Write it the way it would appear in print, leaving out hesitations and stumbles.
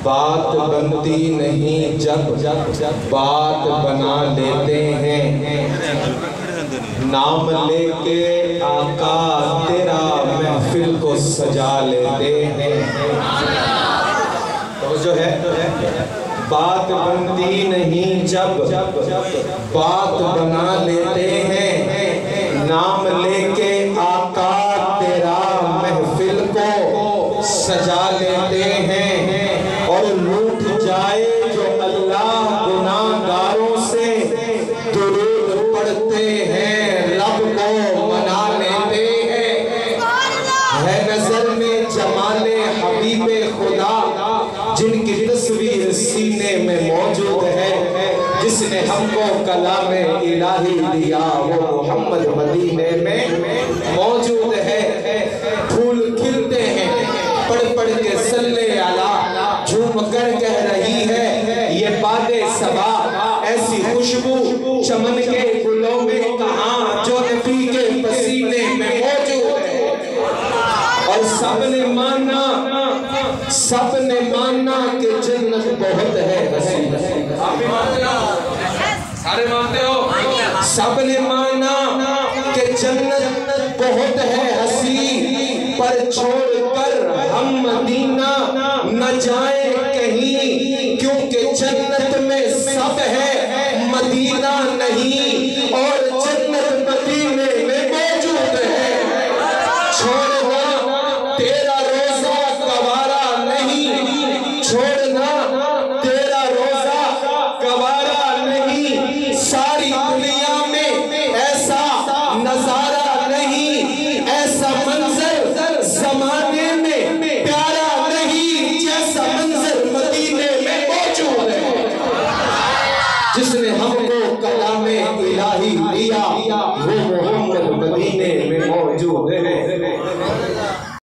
بات بنتی نہیں جب بات بنا لیتے ہیں، نام لے کے آقا تیرا محفل کو سجا لیتے ہیں۔ توجہ ہے، بات بنتی نہیں جب بات بنا لیتے ہیں، نام لے کے آقا تیرا محفل کو سجا لیتے ہیں۔ اور لوٹ جائے جو اللہ گناہگاروں سے درود پڑھتے ہیں، رب کو منا لیتے ہیں۔ ہے نظر میں جمال حبیب خدا، جن کی تصویر سینے میں موجود ہے، جس نے ہم کو کلام الہی دیا وہ محمد مدینے میں موجود ہے۔ پھول کھلتے ہیں پڑھ پڑھ کے صلی علی، جھوم کر کہہ رہی ہے یہ باد صبا، ایسی خوشبو چمن کے گلوں میں کہاں جو نبی کے پسینے میں موجود ہے۔ اور سب نے مانا کہ جنت بہت ہے حسین۔ آپ بھی مانتے ہو؟ سارے مانتے ہو؟ سب نے مانا کہ جنت بہت ہے حسین، پر چھوڑ کر ہم مدینہ نہ جائیں کہیں، کیونکہ جنت میں سب ہے مدینہ نہیں، اور جنت مدینے میں موجود ہے۔ چھوڑنا تیرا روزہ گوارا نہیں، چھوڑنا تیرا روزہ گوارا نہیں، ساری دنیا میں ایسا نظارہ نہیں، ایسا منظر زمانے میں پیارا نہیں، جیسا منظر مدینے میں موجود ہے۔ جس نے ہم کو کلام الہی دیا وہ محمد مدینے میں موجود ہے۔